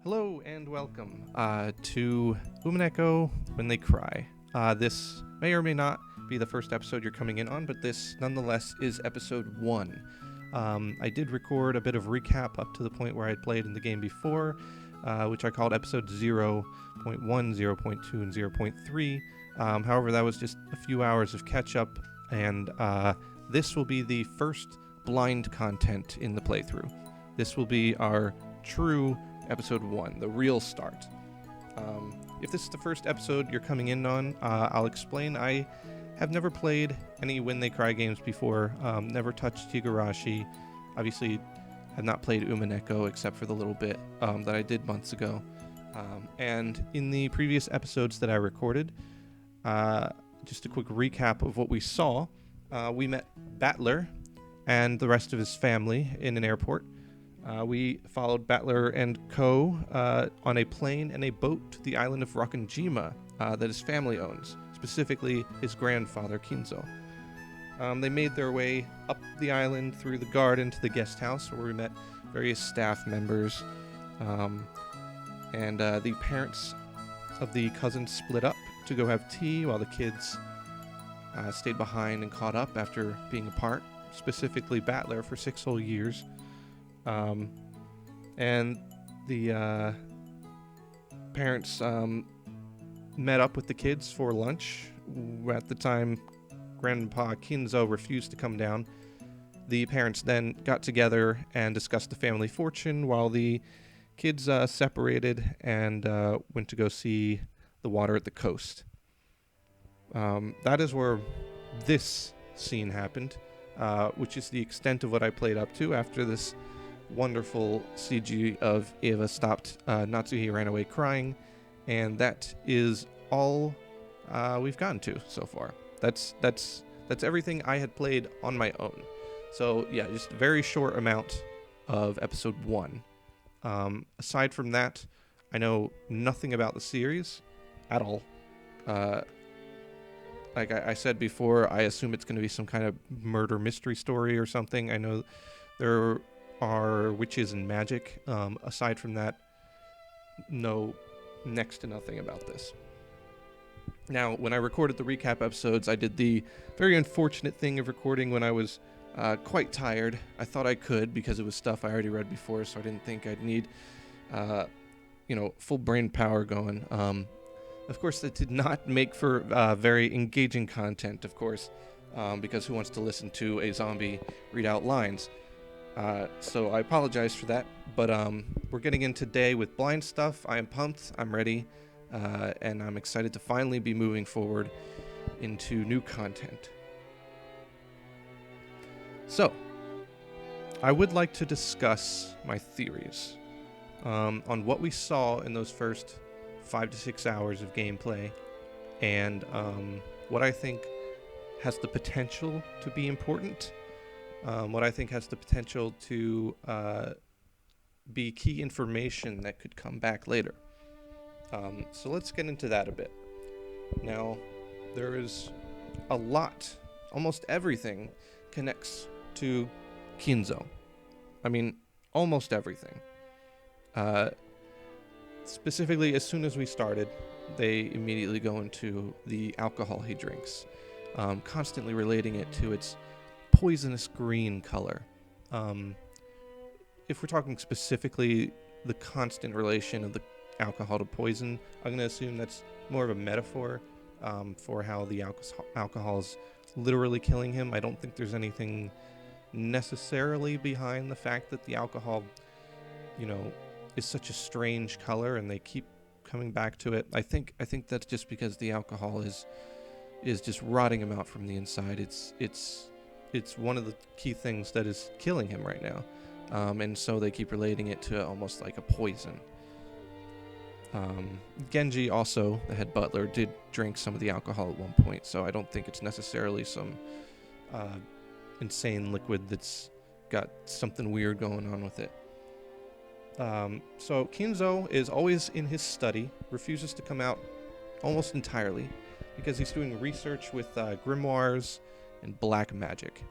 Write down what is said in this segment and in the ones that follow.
Hello and welcome to Umineko When They Cry. This may or may not be the first episode you're coming in on, but this nonetheless is episode 1. I did record a bit of recap up to the point where I had played in the game before, which I called episode 0.1, 0.2, and 0.3. However, that was just a few hours of catch-up, and this will be the first blind content in the playthrough. This will be our true episode 1, the real start. If this is the first episode you're coming in on, I'll explain. I have never played any When They Cry games before, never touched Higurashi, obviously have not played Umineko except for the little bit that I did months ago. And in the previous episodes that I recorded, just a quick recap of what we saw, we met Battler and the rest of his family in an airport. We followed Battler and Co. On a plane and a boat to the island of Rokkenjima that his family owns, specifically his grandfather, Kinzo. They made their way up the island through the garden to the guest house where we met various staff members. And the parents of the cousins split up to go have tea while the kids stayed behind and caught up after being apart, specifically Battler for 6 whole years. And the parents met up with the kids for lunch. At the time, Grandpa Kinzo refused to come down. The parents then got together and discussed the family fortune while the kids separated and went to go see the water at the coast. That is where this scene happened, which is the extent of what I played up to. After this wonderful CG of Eva stopped, Natsuhi ran away crying, and that is all we've gotten to so far. That's everything I had played on my own. So yeah, just a very short amount of episode 1. Aside from that, I know nothing about the series at all. Like I said before, I assume it's going to be some kind of murder mystery story or something. I know there are witches and magic. Aside from that, know next to nothing about this. Now, when I recorded the recap episodes, I did the very unfortunate thing of recording when I was quite tired. I thought I could because it was stuff I already read before, so I didn't think I'd need, full brain power going. Of course, that did not make for very engaging content, of course, because who wants to listen to a zombie read out lines? So I apologize for that, but we're getting in today with blind stuff. I am pumped, I'm ready, and I'm excited to finally be moving forward into new content. So, I would like to discuss my theories on what we saw in those first 5 to 6 hours of gameplay, and what I think has the potential to be important. What I think has the potential to be key information that could come back later. So let's get into that a bit. Now, there is a lot, almost everything connects to Kinzo. I mean, almost everything. Specifically, as soon as we started, they immediately go into the alcohol he drinks, constantly relating it to its poisonous green color. If we're talking specifically the constant relation of the alcohol to poison, I'm going to assume that's more of a metaphor for how the alcohol is literally killing him. I don't think there's anything necessarily behind the fact that the alcohol, is such a strange color and they keep coming back to it. I think that's just because the alcohol is just rotting him out from the inside. It's one of the key things that is killing him right now. And so they keep relating it to almost like a poison. Genji also, the head butler, did drink some of the alcohol at one point, so I don't think it's necessarily some insane liquid that's got something weird going on with it. So Kinzo is always in his study, refuses to come out almost entirely, because he's doing research with grimoires and black magic.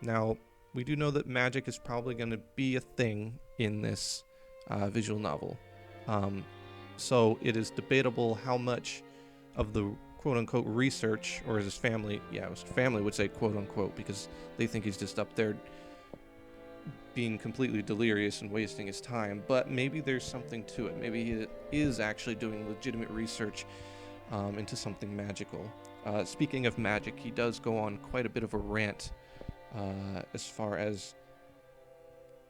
Now, we do know that magic is probably going to be a thing in this visual novel. So it is debatable how much of the quote-unquote research, or his family, his family would say quote-unquote, because they think he's just up there being completely delirious and wasting his time, but maybe there's something to it. Maybe he is actually doing legitimate research into something magical. Speaking of magic, he does go on quite a bit of a rant as far as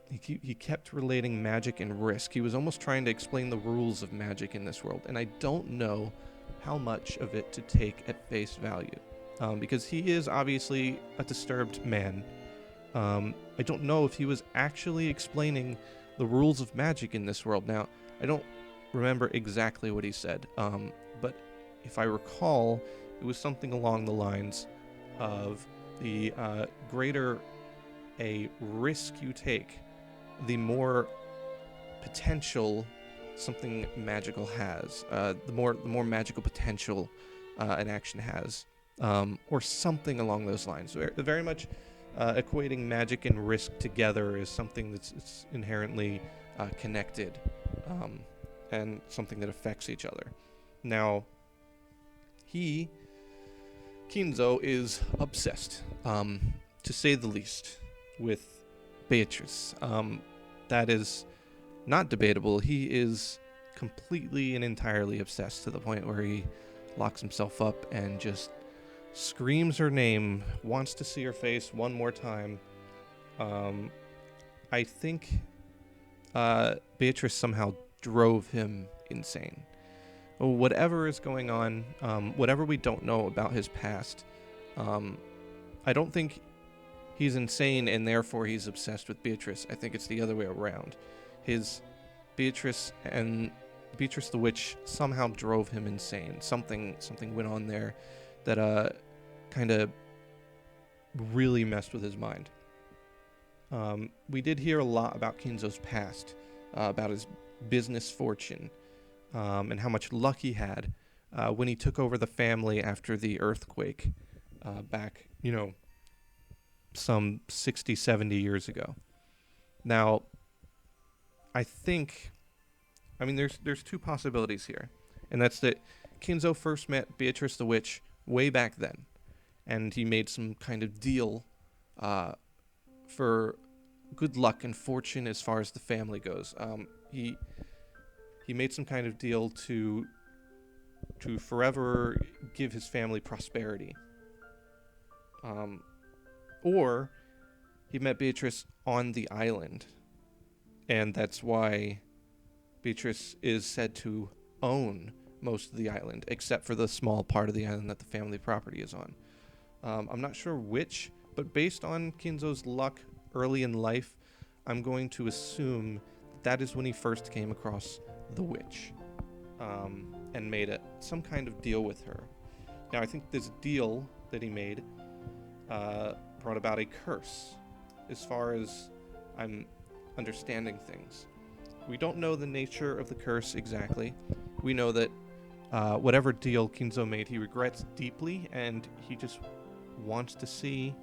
he kept relating magic and risk. He was almost trying to explain the rules of magic in this world, and I don't know how much of it to take at face value, because he is obviously a disturbed man. I don't know if he was actually explaining the rules of magic in this world. Now, I don't remember exactly what he said, but if I recall, it was something along the lines of the greater a risk you take, the more potential something magical has, the more magical potential an action has, or something along those lines. Very much equating magic and risk together is something that's inherently connected, and something that affects each other. Now, Kinzo is obsessed, to say the least, with Beatrice. That is not debatable. He is completely and entirely obsessed, to the point where he locks himself up and just screams her name, wants to see her face one more time. I think Beatrice somehow drove him insane. Whatever is going on, whatever we don't know about his past, I don't think he's insane and therefore he's obsessed with Beatrice. I think it's the other way around. Beatrice the witch somehow drove him insane. Something went on there that kind of really messed with his mind. We did hear a lot about Kinzo's past, about his business fortune, and how much luck he had when he took over the family after the earthquake back, some 60, 70 years ago. Now, there's two possibilities here, and that's that Kinzo first met Beatrice the witch way back then, and he made some kind of deal for good luck and fortune as far as the family goes. He made some kind of deal to forever give his family prosperity. Or he met Beatrice on the island, and that's why Beatrice is said to own most of the island, except for the small part of the island that the family property is on. I'm not sure which, but based on Kinzo's luck early in life, I'm going to assume that is when he first came across the witch, and made some kind of deal with her. Now, I think this deal that he made brought about a curse, as far as I'm understanding things. We don't know the nature of the curse exactly. We know that whatever deal Kinzo made, he regrets deeply, and he just wants to see,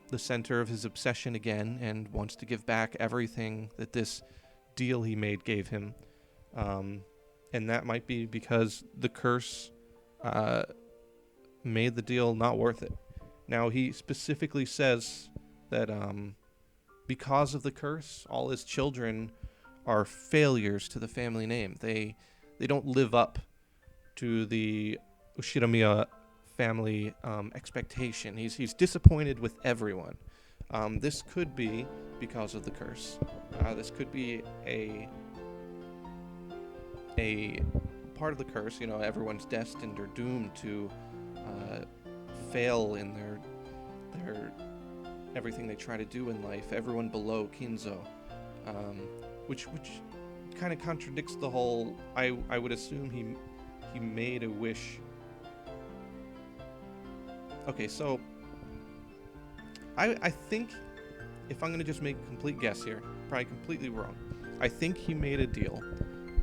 the center of his obsession again, and wants to give back everything that this deal he made gave him. And that might be because the curse made the deal not worth it. Now, he specifically says that because of the curse, all his children are failures to the family name. They don't live up to the Ushiromiya family expectation. He's disappointed with everyone. This could be because of the curse. This could be a part of the curse. Everyone's destined or doomed to fail in their everything they try to do in life. Everyone below Kinzo, which kind of contradicts the whole. I would assume he made a wish. Okay, so I think, if I'm going to just make a complete guess here, probably completely wrong, I think he made a deal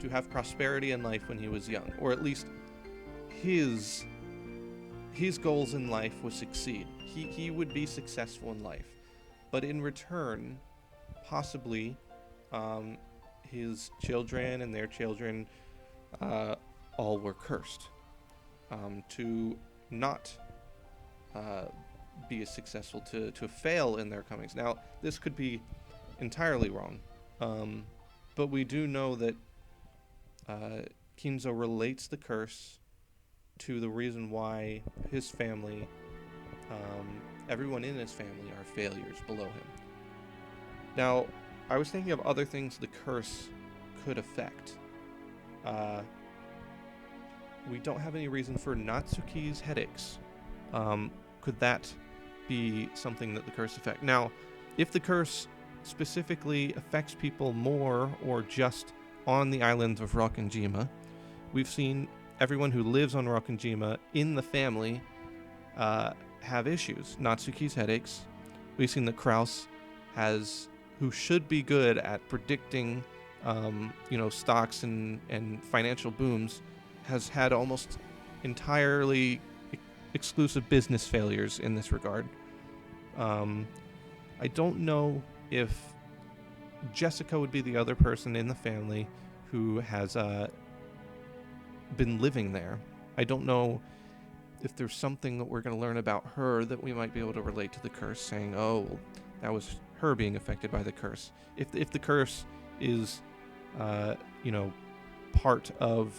to have prosperity in life when he was young, or at least his goals in life would succeed. He would be successful in life, but in return, possibly, his children and their children all were cursed to not be as successful, to fail in their comings. Now, this could be entirely wrong, but we do know that Kinzo relates the curse to the reason why his family, everyone in his family, are failures below him. Now, I was thinking of other things the curse could affect. We don't have any reason for Natsuki's headaches. Could that be something that the curse affects? Now, if the curse specifically affects people more or just on the island of Rokkenjima, we've seen everyone who lives on Rokkenjima in the family have issues. Natsuki's headaches. We've seen that Kraus who should be good at predicting, stocks and financial booms, has had almost entirely exclusive business failures in this regard. I don't know if Jessica would be the other person in the family who has been living there. I don't know if there's something that we're going to learn about her that we might be able to relate to the curse, saying, oh, that was her being affected by the curse. If the curse is, part of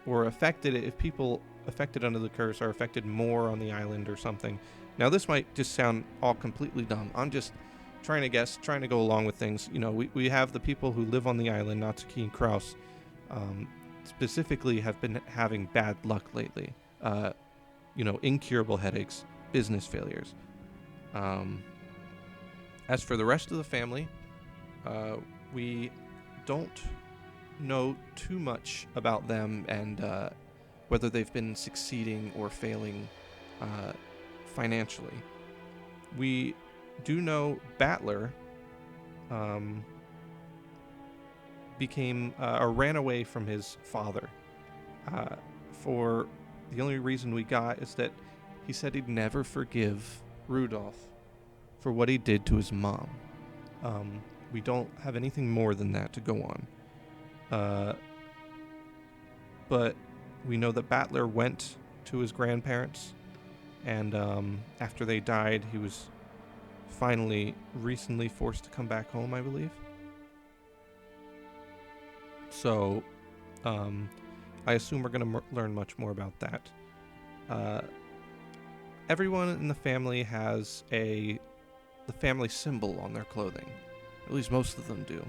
or affected, if people affected under the curse are affected more on the island or something. Now, this might just sound all completely dumb. I'm just trying to guess, trying to go along with things. We have the people who live on the island, Natsuki and Kraus, specifically have been having bad luck lately. Incurable headaches, business failures. As for the rest of the family, we don't know too much about them and whether they've been succeeding or failing financially. We do know Battler ran away from his father. For the only reason we got is that he said he'd never forgive Rudolph for what he did to his mom. We don't have anything more than that to go on. But we know that Battler went to his grandparents, and after they died, he was recently forced to come back home, I believe. So, I assume we're going to learn much more about that. Everyone in the family has the family symbol on their clothing. At least most of them do.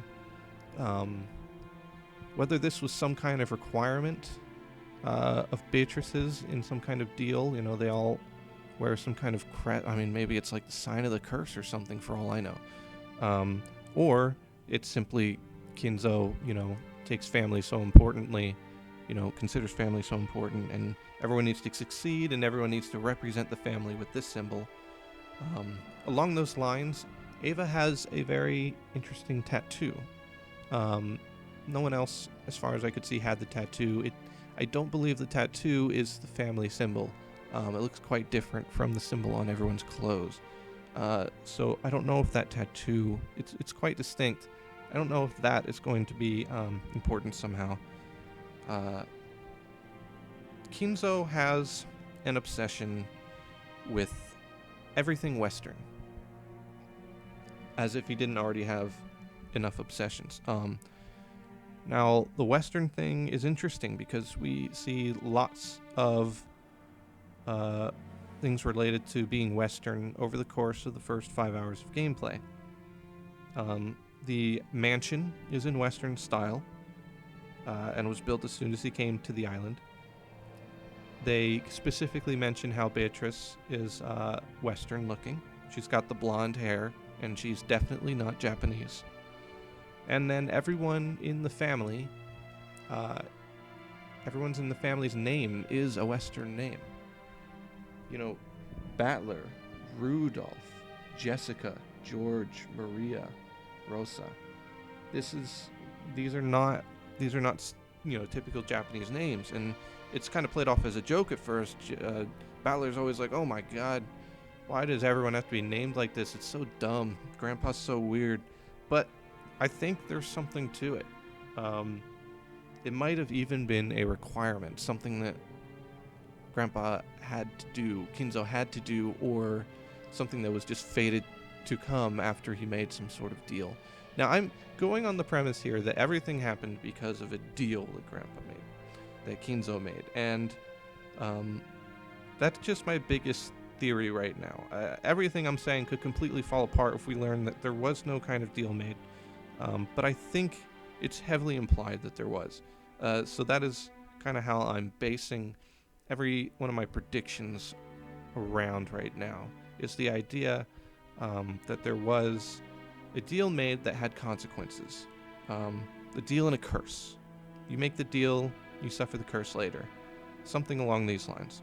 Whether this was some kind of requirement of Beatrice's in some kind of deal, they all wear some kind of maybe it's like the sign of the curse or something, for all I know. Or it's simply Kinzo, takes family so importantly, considers family so important, and everyone needs to succeed and everyone needs to represent the family with this symbol. Along those lines, Ava has a very interesting tattoo. No one else, as far as I could see, had the tattoo. I don't believe the tattoo is the family symbol. It looks quite different from the symbol on everyone's clothes. So I don't know if that tattoo, it's quite distinct. I don't know if that is going to be important somehow. Kinzo has an obsession with everything Western. As if he didn't already have enough obsessions. Now, the Western thing is interesting because we see lots of things related to being Western over the course of the first 5 hours of gameplay. The mansion is in Western style and was built as soon as he came to the island. They specifically mention how Beatrice is Western looking. She's got the blonde hair, and she's definitely not Japanese. And then everyone in the family, everyone's in the family's name is a Western name. Battler, Rudolph, Jessica, George, Maria, Rosa. These are not typical Japanese names, and it's kind of played off as a joke at first. Battler's always like, oh my god, why does everyone have to be named like this? It's so dumb. Grandpa's so weird. But I think there's something to it. It might have even been a requirement, something that Grandpa had to do, Kinzo had to do, or something that was just fated to come after he made some sort of deal. Now, I'm going on the premise here that everything happened because of a deal that Grandpa made, that Kinzo made, and that's just my biggest theory right now. Everything I'm saying could completely fall apart if we learn that there was no kind of deal made, but I think it's heavily implied that there was. So that is kind of how I'm basing every one of my predictions around right now, is the idea that there was a deal made that had consequences. The deal and a curse. You make the deal, you suffer the curse later. Something along these lines.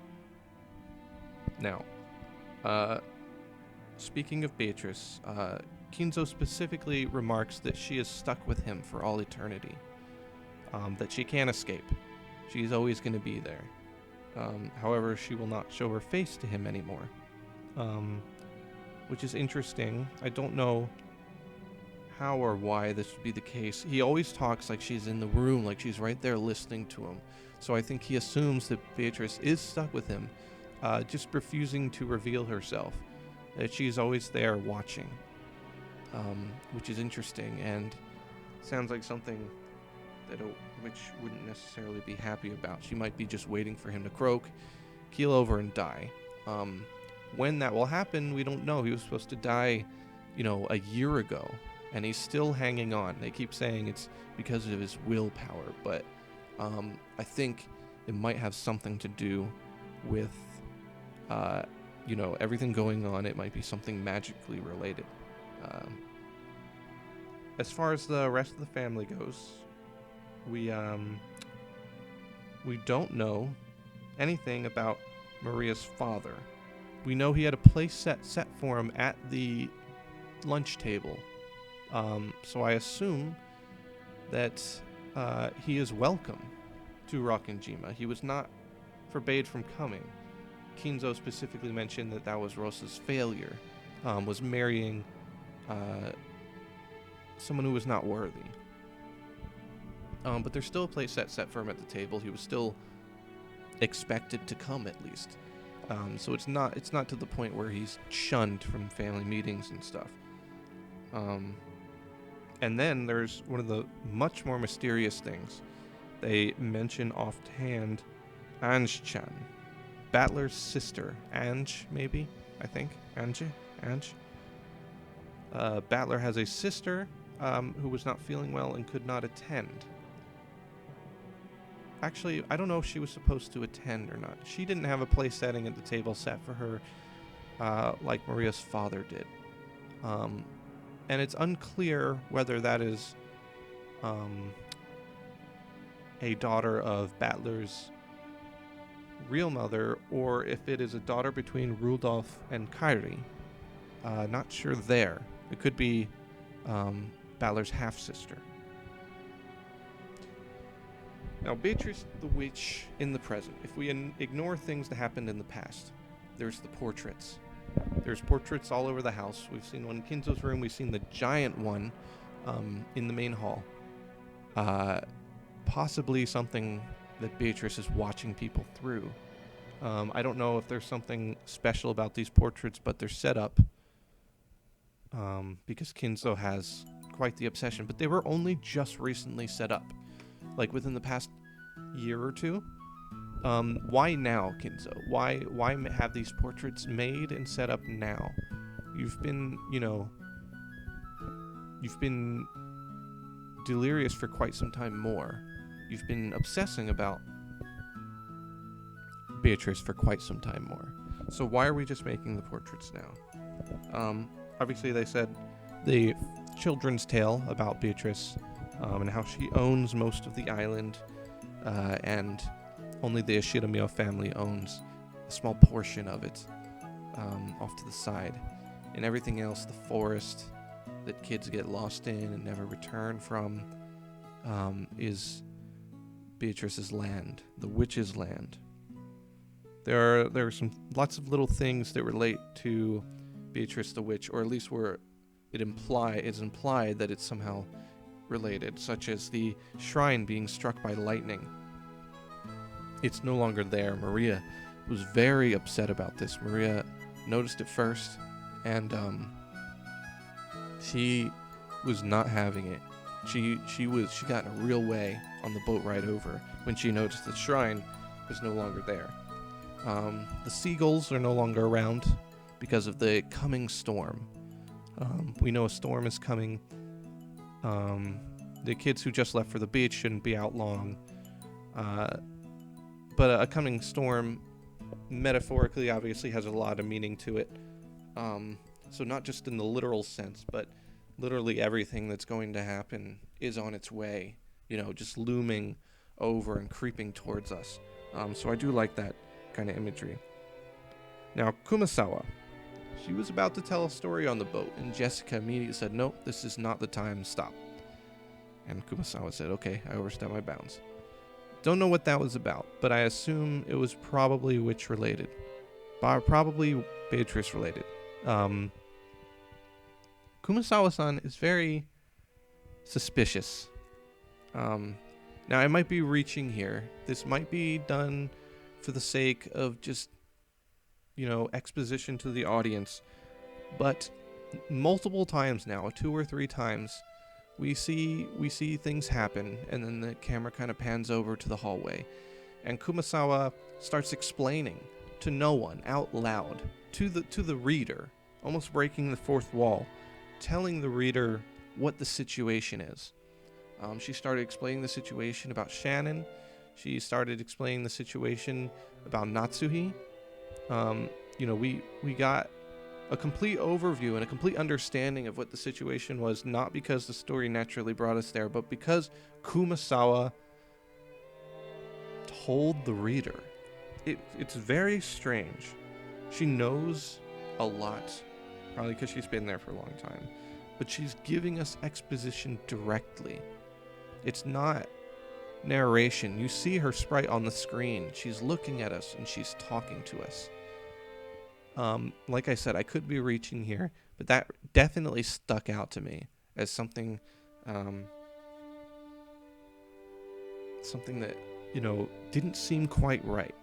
Now, speaking of Beatrice, Kinzo specifically remarks that she is stuck with him for all eternity. That she can't escape. She's always going to be there. However, she will not show her face to him anymore. Which is interesting. I don't know how or why this would be the case. He always talks like she's in the room, like she's right there listening to him. So I think he assumes that Beatrice is stuck with him, just refusing to reveal herself. That she's always there watching. Which is interesting and sounds like something that a witch wouldn't necessarily be happy about. She might be just waiting for him to croak, keel over, and die. When that will happen, we don't know. He was supposed to die, a year ago, and he's still hanging on. They keep saying it's because of his willpower, but I think it might have something to do with, everything going on. It might be something magically related. As far as the rest of the family goes, we don't know anything about Maria's father. We know he had a place set for him at the lunch table. So I assume that he is welcome to Rokkenjima. He was not forbade from coming. Kinzo specifically mentioned that was Rosa's failure, was marrying someone who was not worthy. But there's still a place set for him at the table. He was still expected to come, at least. So it's not to the point where he's shunned from family meetings and stuff. And then there's one of the much more mysterious things. They mention offhand Ange-chan, Battler's sister. Ange, maybe? I think. Ange? Battler has a sister who was not feeling well and could not attend. Actually, I don't know if she was supposed to attend or not. She didn't have a place setting at the table set for her like Maria's father did. And it's unclear whether that is a daughter of Battler's real mother or if it is a daughter between Rudolph and Kairi. Not sure there. It could be Battler's half-sister. Now, Beatrice the Witch in the present. If we ignore things that happened in the past, there's the portraits. There's portraits all over the house. We've seen one in Kinzo's room. We've seen the giant one in the main hall. Possibly something that Beatrice is watching people through. I don't know if there's something special about these portraits, but they're set up because Kinzo has quite the obsession. But they were only just recently set up, like within the past year or two. Why now, Kinzo? Why have these portraits made and set up now? You've been delirious for quite some time more. You've been obsessing about Beatrice for quite some time more. So why are we just making the portraits now? Obviously they said the children's tale about Beatrice and how she owns most of the island and only the Ushiromiya family owns a small portion of it off to the side. And everything else, the forest that kids get lost in and never return from, is Beatrice's land, the witch's land. There are lots of little things that relate to Beatrice the Witch, or at least where it's implied that it's somehow related, such as the shrine being struck by lightning. It's no longer there. Maria was very upset about this. Maria noticed it first, and she was not having it. She got in a real way on the boat ride over when she noticed the shrine was no longer there. The seagulls are no longer around because of the coming storm. We know a storm is coming. The kids who just left for the beach shouldn't be out long. But a coming storm, metaphorically, obviously has a lot of meaning to it. So not just in the literal sense, but literally everything that's going to happen is on its way, just looming over and creeping towards us. So I do like that kind of imagery. Now, Kumasawa, she was about to tell a story on the boat, and Jessica immediately said, "No, this is not the time, stop." And Kumasawa said, "Okay, I overstepped my bounds." Don't know what that was about, but I assume it was probably witch related. Probably Beatrice related. Kumasawa-san is very suspicious. Now, I might be reaching here. This might be done for the sake of just, exposition to the audience. But multiple times now, 2 or 3 times, we see things happen, and then the camera kind of pans over to the hallway. And Kumasawa starts explaining to no one out loud, to the reader, almost breaking the fourth wall, telling the reader what the situation is. She started explaining the situation about Shannon. She started explaining the situation about Natsuhi. We got a complete overview and a complete understanding of what the situation was, not because the story naturally brought us there, but because Kumasawa told the reader. It's very strange. She knows a lot, probably because she's been there for a long time, but she's giving us exposition directly. It's not narration. You see her sprite on the screen. She's looking at us and she's talking to us. Like I said, I could be reaching here, but that definitely stuck out to me as something that, didn't seem quite right.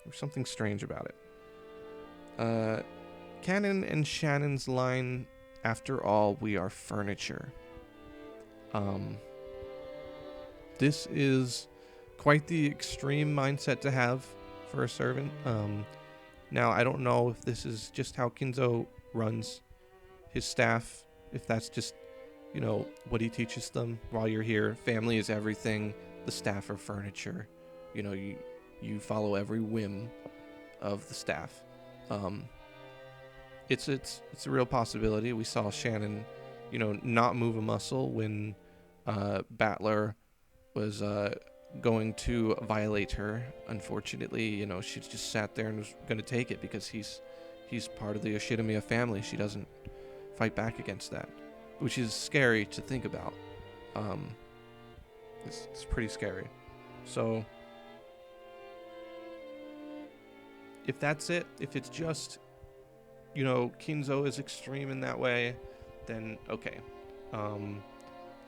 There's something strange about it. Canon and Shannon's line, "After all, we are furniture." This is quite the extreme mindset to have for a servant. Now, I don't know if this is just how Kinzo runs his staff, if that's just, what he teaches them while you're here. Family is everything. The staff are furniture. You follow every whim of the staff. It's a real possibility. We saw Shannon, not move a muscle when Battler was going to violate her. Unfortunately, she just sat there and was going to take it because he's part of the Ushiromiya family. She doesn't fight back against that, which is scary to think about. It's pretty scary. So if that's it, if it's just, Kinzo is extreme in that way, then okay.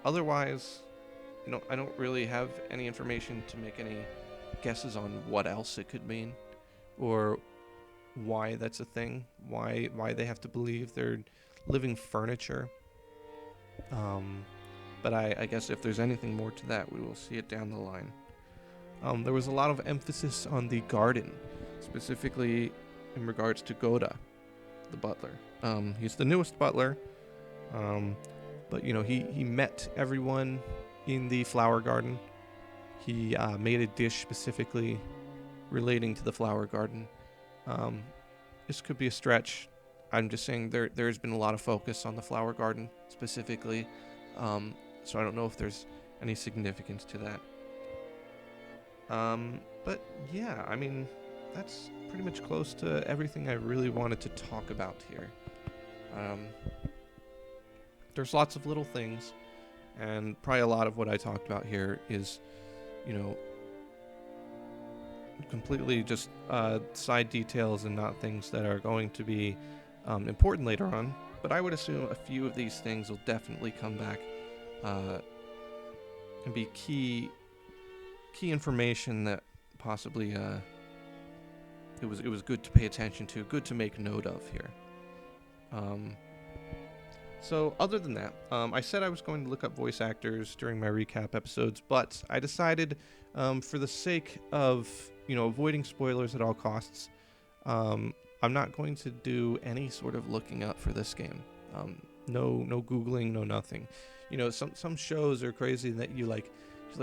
Otherwise, I don't really have any information to make any guesses on what else it could mean, or why that's a thing, why they have to believe they're living furniture. But I guess if there's anything more to that, we will see it down the line. There was a lot of emphasis on the garden, specifically in regards to Goda, the butler. He's the newest butler, but he met everyone in the flower garden. He made a dish specifically relating to the flower garden. This could be a stretch. I'm just saying there's been a lot of focus on the flower garden specifically, so I don't know if there's any significance to that. But yeah, I mean, that's pretty much close to everything I really wanted to talk about here. There's lots of little things, and probably a lot of what I talked about here is, completely just side details and not things that are going to be important later on. But I would assume a few of these things will definitely come back and be key information that possibly it was good to pay attention to, good to make note of here. So other than that, I said I was going to look up voice actors during my recap episodes, but I decided, for the sake of avoiding spoilers at all costs, I'm not going to do any sort of looking up for this game. No Googling, no nothing. Some shows are crazy that you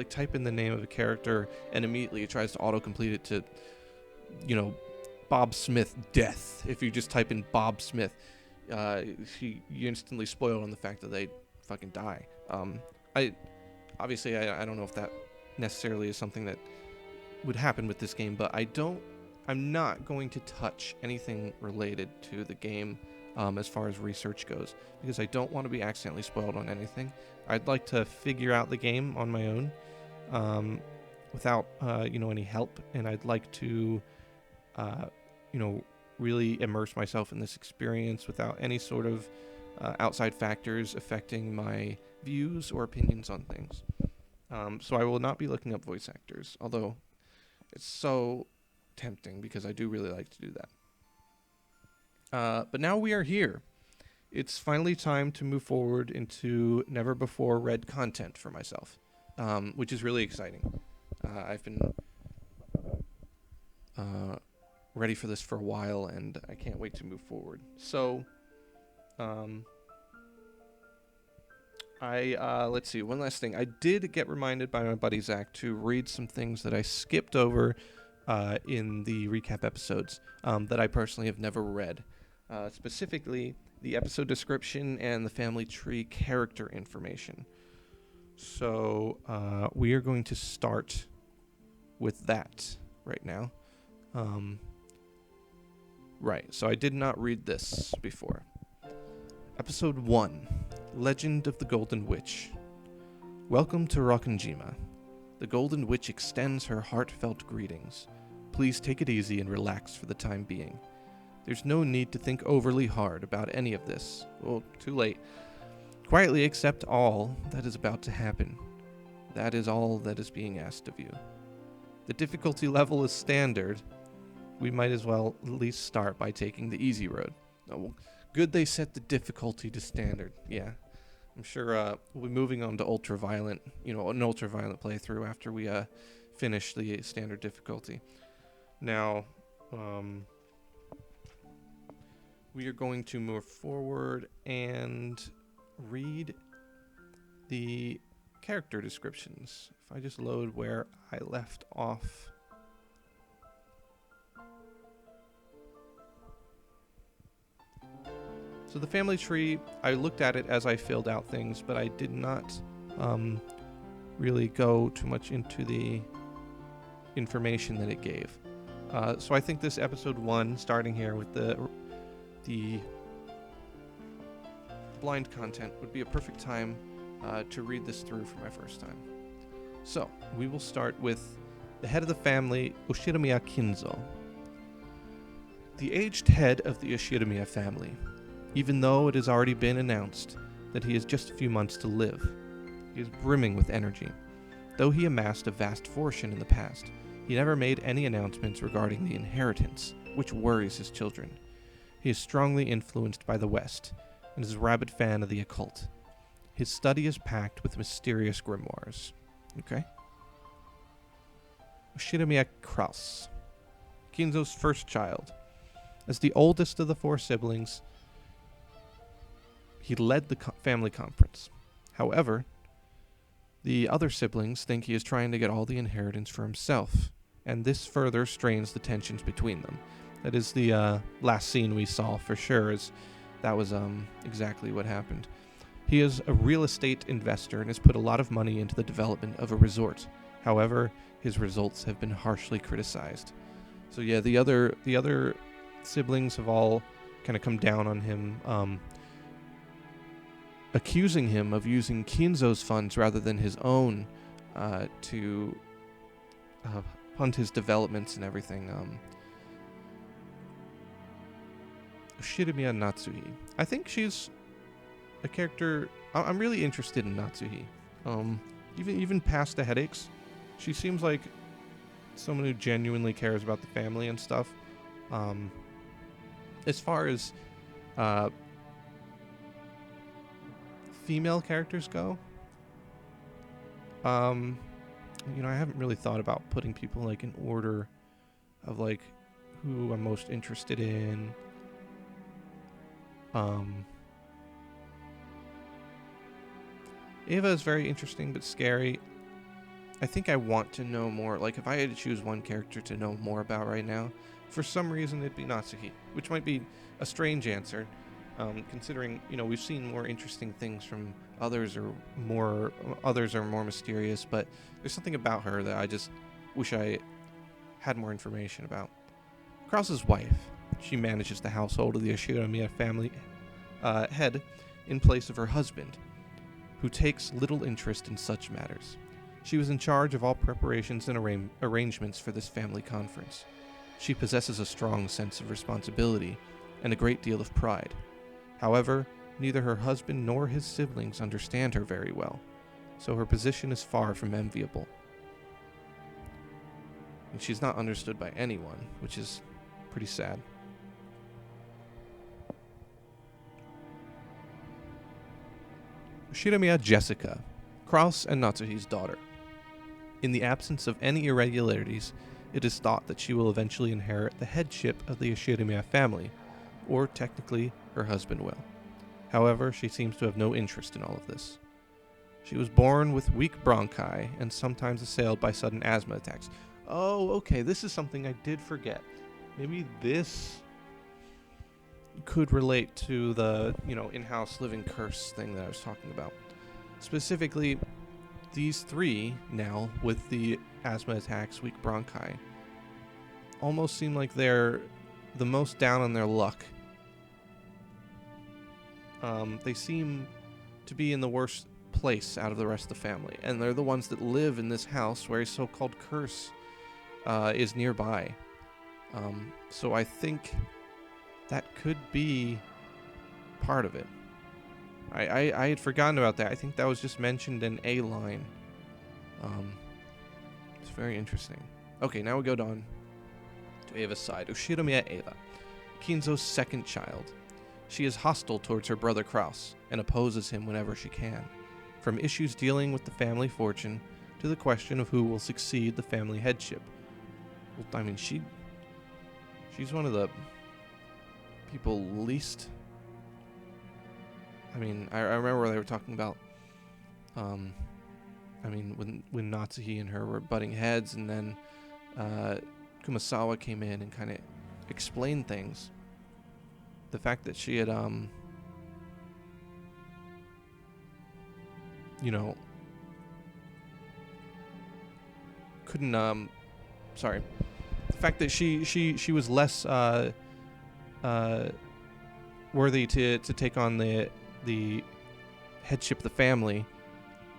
type in the name of a character and immediately it tries to autocomplete it to, Bob Smith death. If you just type in Bob Smith, you instantly spoil on the fact that they fucking die. I don't know if that necessarily is something that would happen with this game, but I'm not going to touch anything related to the game as far as research goes, because I don't want to be accidentally spoiled on anything. I'd like to figure out the game on my own without any help, and I'd like to really immerse myself in this experience without any sort of outside factors affecting my views or opinions on things. So I will not be looking up voice actors, although it's so tempting because I do really like to do that. But now we are here. It's finally time to move forward into never before read content for myself, which is really exciting. I've been ready for this for a while, and I can't wait to move forward. So, let's see, one last thing. I did get reminded by my buddy Zach to read some things that I skipped over in the recap episodes that I personally have never read. Specifically, the episode description and the family tree character information. So, we are going to start with that right now. Right, so I did not read this before. Episode 1, Legend of the Golden Witch. Welcome to Rokkenjima. The Golden Witch extends her heartfelt greetings. Please take it easy and relax for the time being. There's no need to think overly hard about any of this. Well, too late. Quietly accept all that is about to happen. That is all that is being asked of you. The difficulty level is standard. We might as well at least start by taking the easy road. Oh, well, good they set the difficulty to standard. Yeah, I'm sure we'll be moving on to ultra-violent, an ultra-violent playthrough after we finish the standard difficulty. Now, we are going to move forward and read the character descriptions. If I just load where I left off. So the family tree, I looked at it as I filled out things, but I did not really go too much into the information that it gave. So I think this episode 1, starting here with the blind content, would be a perfect time to read this through for my first time. So we will start with the head of the family, Ushiromiya Kinzo. The aged head of the Ushiromiya family. Even though it has already been announced that he has just a few months to live. He is brimming with energy. Though he amassed a vast fortune in the past, he never made any announcements regarding the inheritance, which worries his children. He is strongly influenced by the West, and is a rabid fan of the occult. His study is packed with mysterious grimoires. Okay? Ushiromiya Kraus. Kinzo's first child. As the oldest of the 4 siblings, he led the family conference. However, the other siblings think he is trying to get all the inheritance for himself, and this further strains the tensions between them. That is the last scene we saw for sure, as that was exactly what happened. He is a real estate investor and has put a lot of money into the development of a resort. However, his results have been harshly criticized. So yeah, the other siblings have all kind of come down on him, accusing him of using Kinzo's funds rather than his own to fund his developments and everything. Ushiromiya Natsuhi. I think she's a character. I'm really interested in Natsuhi. even past the headaches, she seems like someone who genuinely cares about the family and stuff. As far as female characters go, I haven't really thought about putting people like in order of like who I'm most interested in. Eva is very interesting but scary. I think I want to know more. Like, if I had to choose one character to know more about right now, for some reason it'd be Natsuki, which might be a strange answer, considering, we've seen more interesting things from others are more mysterious, but there's something about her that I just wish I had more information about. Krause's wife. She manages the household of the Ushiromiya family head in place of her husband, who takes little interest in such matters. She was in charge of all preparations and arrangements for this family conference. She possesses a strong sense of responsibility and a great deal of pride. However, neither her husband nor his siblings understand her very well, so her position is far from enviable. And she's not understood by anyone, which is pretty sad. Ushiromiya Jessica, Krause and Natsuhi's daughter. In the absence of any irregularities, it is thought that she will eventually inherit the headship of the Ushiromiya family, or technically, her husband will. However, she seems to have no interest in all of this. She was born with weak bronchi and sometimes assailed by sudden asthma attacks. Oh, okay, this is something I did forget. Maybe this could relate to the, in-house living curse thing that I was talking about. Specifically, these three, now, with the asthma attacks, weak bronchi, almost seem like they're the most down on their luck. They seem to be in the worst place out of the rest of the family, and they're the ones that live in this house where a so-called curse is nearby. So I think that could be part of it. I had forgotten about that. I think that was just mentioned in a line. It's very interesting. Okay, now we go down to Eva's side. Ushiromiya Eva, Kinzo's second child. She is hostile towards her brother Krause and opposes him whenever she can. From issues dealing with the family fortune to the question of who will succeed the family headship. Well, I mean, she's one of the people least... I mean, I remember they were talking about, when Natsuhi and her were butting heads, and then Kumasawa came in and kind of explained things. The fact that she had, couldn't, sorry. The fact that she was less worthy to take on the headship of the family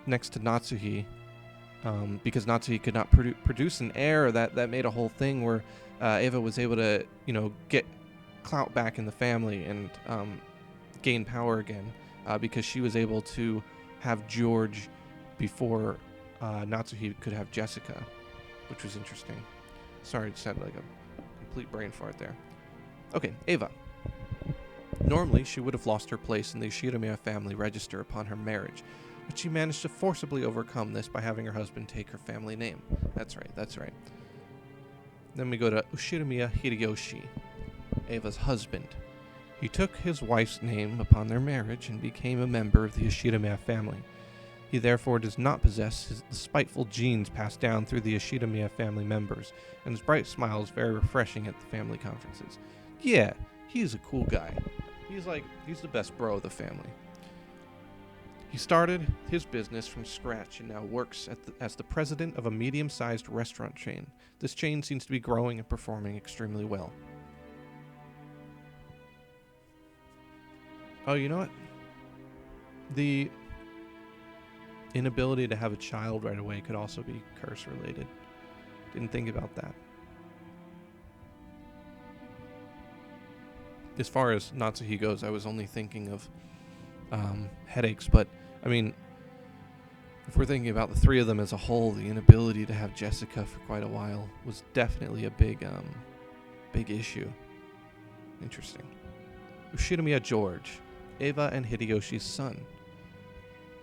next to Natsuhi, because Natsuhi could not produce an heir. That made a whole thing where Eva was able to get clout back in the family and gain power again, because she was able to have George before Natsuhi could have Jessica, which was interesting. Sorry, it sounded like a complete brain fart there. Okay, Eva. Normally, she would have lost her place in the Ushiromiya family register upon her marriage, but she managed to forcibly overcome this by having her husband take her family name. That's right. Then we go to Ushiromiya Hideyoshi, Eva's husband. He took his wife's name upon their marriage and became a member of the Ushiromiya family. He therefore does not possess the spiteful genes passed down through the Ushiromiya family members, and his bright smile is very refreshing at the family conferences. Yeah, he's a cool guy. He's the best bro of the family. He started his business from scratch and now works as the president of a medium-sized restaurant chain. This chain seems to be growing and performing extremely well. Oh, you know what? The inability to have a child right away could also be curse-related. Didn't think about that. As far as Natsuhi goes, I was only thinking of headaches, but I mean, if we're thinking about the three of them as a whole, the inability to have Jessica for quite a while was definitely a big issue. Interesting. Ushiromiya George, Eva and Hideyoshi's son.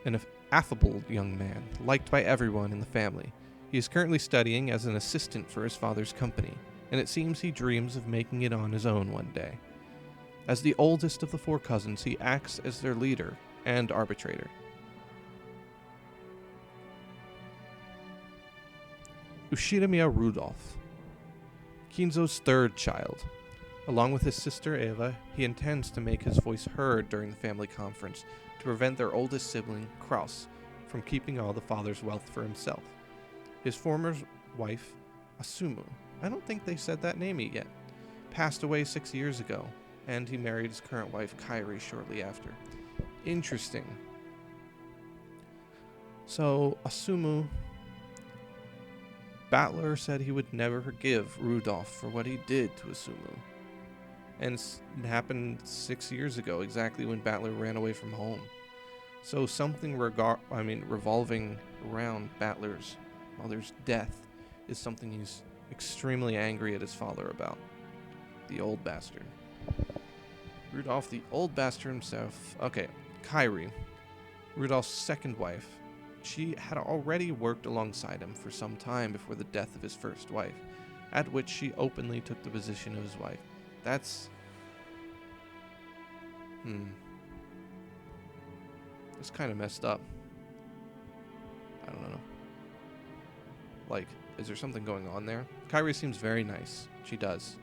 An affable young man, liked by everyone in the family. He is currently studying as an assistant for his father's company, and it seems he dreams of making it on his own one day. As the oldest of the four cousins, he acts as their leader and arbitrator. Ushiromiya Rudolph, Kinzo's third child. Along with his sister Eva, he intends to make his voice heard during the family conference to prevent their oldest sibling, Kraus, from keeping all the father's wealth for himself. His former wife, Asumu, I don't think they said that name yet, passed away 6 years ago, and he married his current wife, Kairi, shortly after. Interesting. So, Asumu, Battler said he would never forgive Rudolph for what he did to Asumu. And it happened 6 years ago, exactly when Battler ran away from home. So something revolving around Battler's mother's death is something he's extremely angry at his father about. The old bastard. Rudolph, the old bastard himself. Okay, Kairi, Rudolph's second wife. She had already worked alongside him for some time before the death of his first wife, at which she openly took the position of his wife. That's kind of messed up. I don't know. Like, is there something going on there? Kairi seems very nice. She does.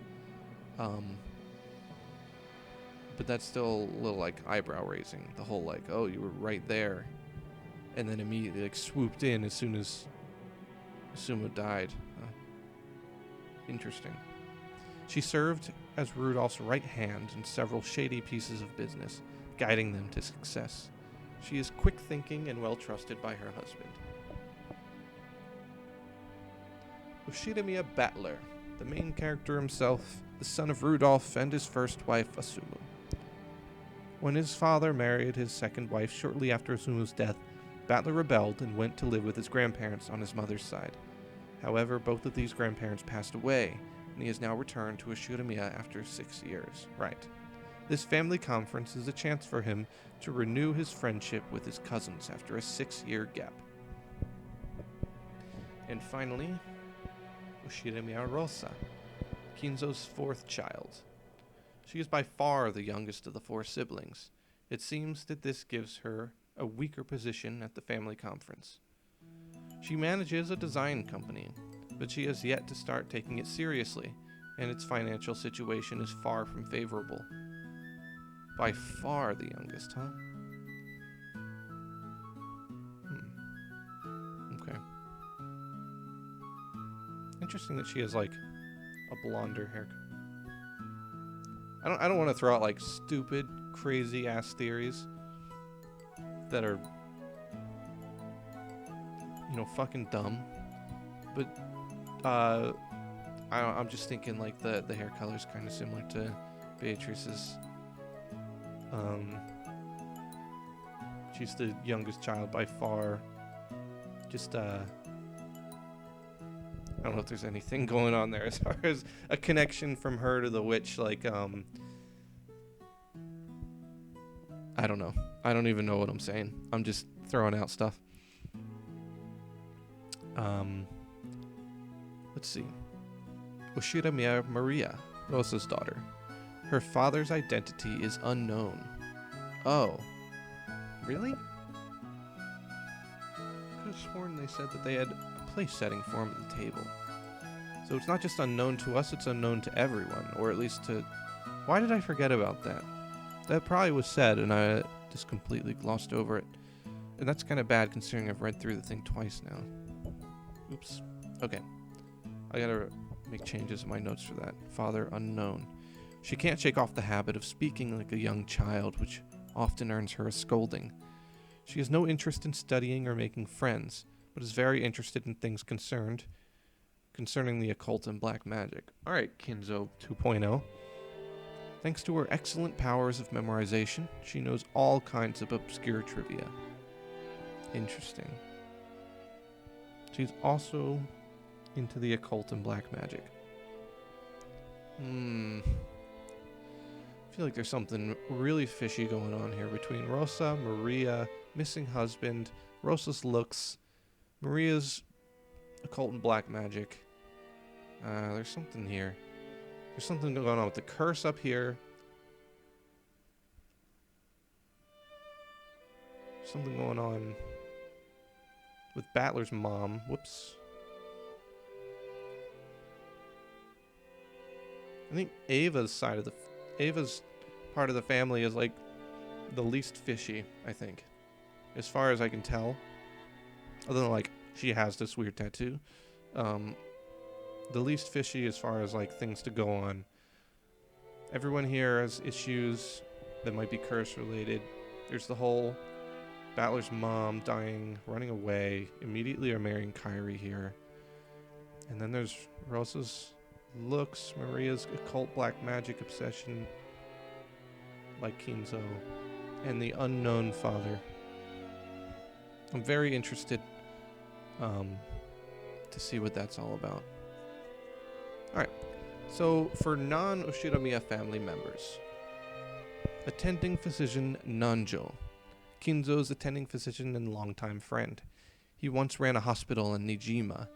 But that's still a little, like, eyebrow raising. The whole, like, oh, you were right there. And then immediately, like, swooped in as soon as Asumu died. Interesting. She served as Rudolph's right hand in several shady pieces of business, guiding them to success. She is quick-thinking and well-trusted by her husband. Ushiromiya Battler, the main character himself, the son of Rudolph and his first wife, Asumu. When his father married his second wife shortly after Asumu's death, Battler rebelled and went to live with his grandparents on his mother's side. However, both of these grandparents passed away, and he has now returned to Ushiromiya after 6 years. Right. This family conference is a chance for him to renew his friendship with his cousins after a 6-year gap. And finally, Ushiromiya Rosa, Kinzo's fourth child. She is by far the youngest of the four siblings. It seems that this gives her a weaker position at the family conference. She manages a design company, but she has yet to start taking it seriously, and its financial situation is far from favorable. By far the youngest, huh? Okay. Interesting that she has, like, a blonder haircut. I don't want to throw out, like, stupid, crazy-ass theories that are, fucking dumb. But, I'm just thinking, like, the hair color is kind of similar to Beatrice's. She's the youngest child by far. Just, I don't know if there's anything going on there as far as a connection from her to the witch, like, I don't know. I don't even know what I'm saying. I'm just throwing out stuff. Let's see. Ushiromiya Maria, Rosa's daughter. Her father's identity is unknown. Oh. Really? I could have sworn they said that they had a place setting for him at the table. So it's not just unknown to us, it's unknown to everyone. Or at least to... Why did I forget about that? That probably was said, and I just completely glossed over it. And that's kind of bad, considering I've read through the thing twice now. Oops. Okay. I gotta make changes in my notes for that. Father unknown. She can't shake off the habit of speaking like a young child, which often earns her a scolding. She has no interest in studying or making friends, but is very interested in things concerning the occult and black magic. Alright, Kinzo 2.0. Thanks to her excellent powers of memorization, she knows all kinds of obscure trivia. Interesting. She's also into the occult and black magic. I feel like there's something really fishy going on here between Rosa, Maria, missing husband, Rosa's looks, Maria's occult and black magic. There's something here. There's something going on with the curse up here. Something going on with Battler's mom. Whoops. I think Ava's part of the family is like the least fishy, I think. As far as I can tell. Other than like she has this weird tattoo. The least fishy as far as like things to go on. Everyone here has issues that might be curse related. There's the whole Battler's mom dying, running away, immediately are marrying Kyrie here. And then there's Rosa's looks, Maria's occult black magic obsession, like Kinzo, and the unknown father. I'm very interested to see what that's all about. Alright, so for non-Ushiromiya family members, attending physician Nanjo. Kinzo's attending physician and longtime friend. He once ran a hospital in Nijima,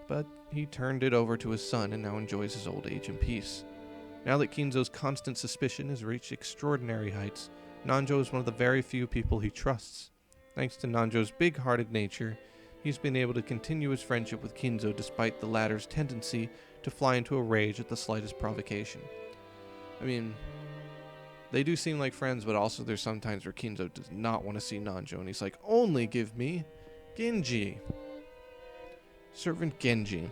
but he turned it over to his son and now enjoys his old age in peace. Now that Kinzo's constant suspicion has reached extraordinary heights, Nanjo is one of the very few people he trusts. Thanks to Nanjo's big-hearted nature, he's been able to continue his friendship with Kinzo despite the latter's tendency to fly into a rage at the slightest provocation. I mean, they do seem like friends, but also there's some times where Kinzo does not want to see Nanjo, and he's like, only give me Genji. Servant Genji,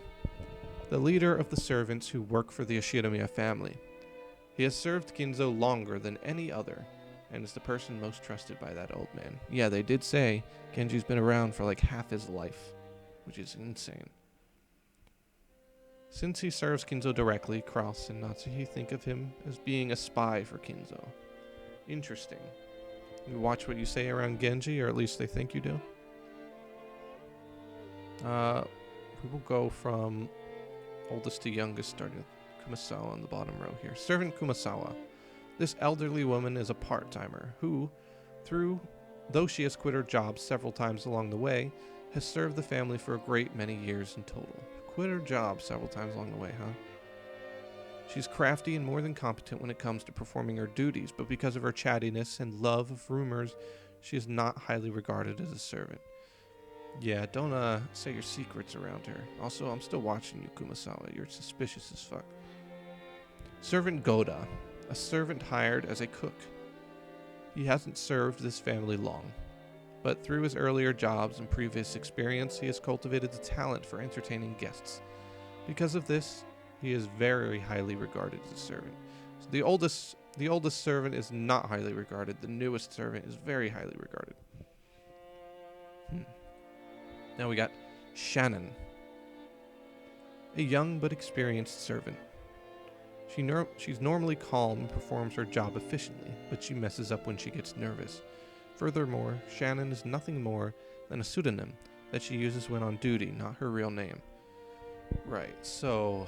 the leader of the servants who work for the Ushiromiya family. He has served Kinzo longer than any other, and is the person most trusted by that old man. Yeah, they did say Genji's been around for like half his life, which is insane. Since he serves Kinzo directly, Kraus and Natsuhi think of him as being a spy for Kinzo. Interesting. You watch what you say around Genji, or at least they think you do. We will go from oldest to youngest, starting with Kumasawa on the bottom row here. Servant Kumasawa. This elderly woman is a part-timer who, though she has quit her job several times along the way, has served the family for a great many years in total. Quit her job several times along the way, huh? She's crafty and more than competent when it comes to performing her duties, but because of her chattiness and love of rumors, she is not highly regarded as a servant. Yeah, don't say your secrets around her. Also, I'm still watching you, Kumasawa. You're suspicious as fuck. Servant Goda, a servant hired as a cook. He hasn't served this family long, but through his earlier jobs and previous experience, he has cultivated the talent for entertaining guests. Because of this, he is very highly regarded as a servant. So the oldest servant is not highly regarded. The newest servant is very highly regarded. Now we got Shannon, a young but experienced servant. She's normally calm and performs her job efficiently, but she messes up when she gets nervous. Furthermore, Shannon is nothing more than a pseudonym that she uses when on duty, not her real name. Right, so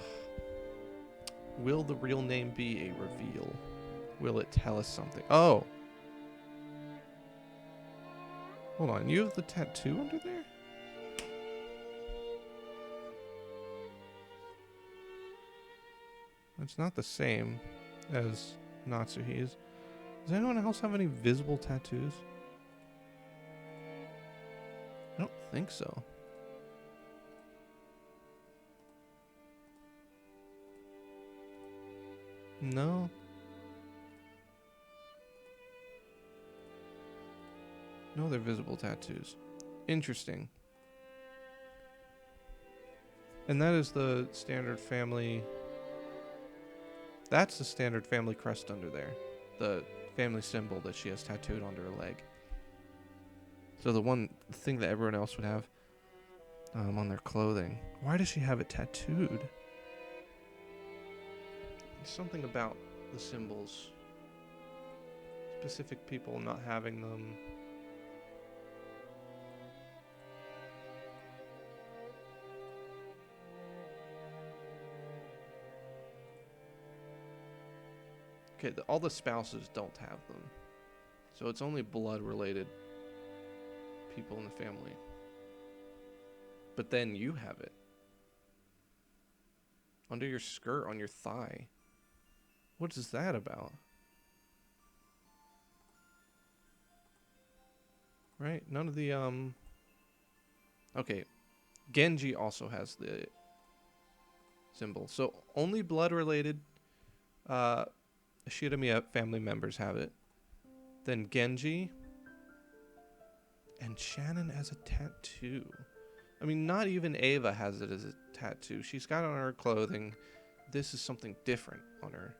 will the real name be a reveal? Will it tell us something? Oh! Hold on, you have the tattoo under there? It's not the same as Natsuhi's. Does anyone else have any visible tattoos? I don't think so. No. No other visible tattoos. Interesting. And that is the standard family... That's the standard family crest under there. The family symbol that she has tattooed onto her leg. So the one thing that everyone else would have on their clothing. Why does she have it tattooed? There's something about the symbols. Specific people not having them. Okay, all the spouses don't have them. So it's only blood-related people in the family. But then you have it. Under your skirt, on your thigh. What is that about? Right? None of the, Okay. Genji also has the symbol. So only blood-related, Ushiromiya family members have it. Then Genji. And Shannon has a tattoo. I mean, not even Ava has it as a tattoo. She's got it on her clothing. This is something different on her.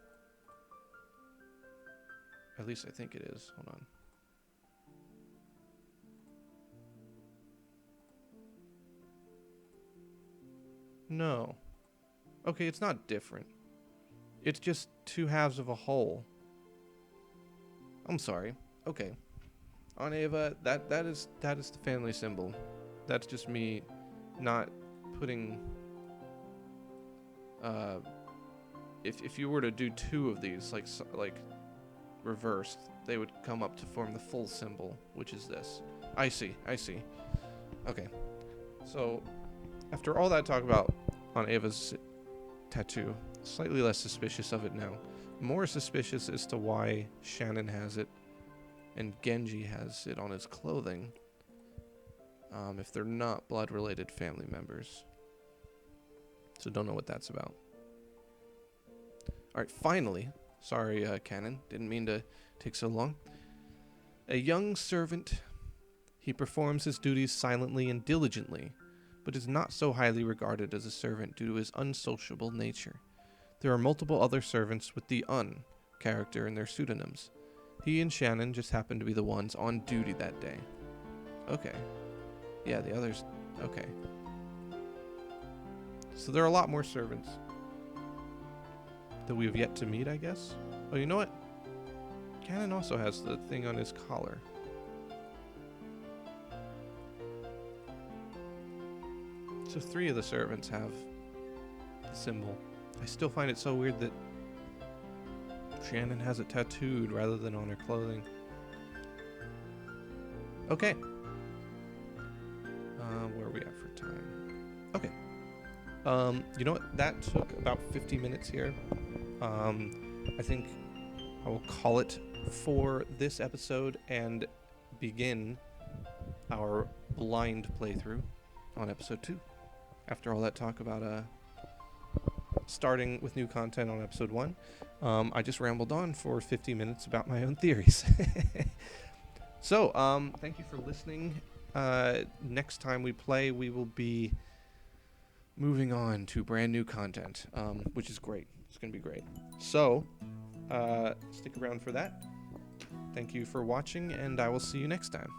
At least I think it is. Hold on. No. Okay, it's not different. It's just two halves of a whole. I'm sorry. Okay. On Ava, that is the family symbol. That's just me not putting if you were to do two of these like reversed, they would come up to form the full symbol, which is this. I see. Okay. So after all that talk about on Ava's tattoo, slightly less suspicious of it now. More suspicious as to why Shannon has it and Genji has it on his clothing. If they're not blood-related family members. So don't know what that's about. Alright, finally. Sorry, Canon. Didn't mean to take so long. A young servant. He performs his duties silently and diligently, but is not so highly regarded as a servant due to his unsociable nature. There are multiple other servants with the "un" character in their pseudonyms. He and Shannon just happen to be the ones on duty that day. Okay. Yeah, the others... Okay. So there are a lot more servants that we have yet to meet, I guess. Oh, you know what? Cannon also has the thing on his collar. So 3 of the servants have the symbol. I still find it so weird that Shannon has it tattooed rather than on her clothing. Okay. Where are we at for time? Okay. You know what? That took about 50 minutes here. I think I will call it for this episode and begin our blind playthrough on episode 2. After all that talk about starting with new content on episode 1, I just rambled on for 50 minutes about my own theories. So, thank you for listening. Next time we play, we will be moving on to brand new content, which is great. It's going to be great. So, stick around for that. Thank you for watching, and I will see you next time.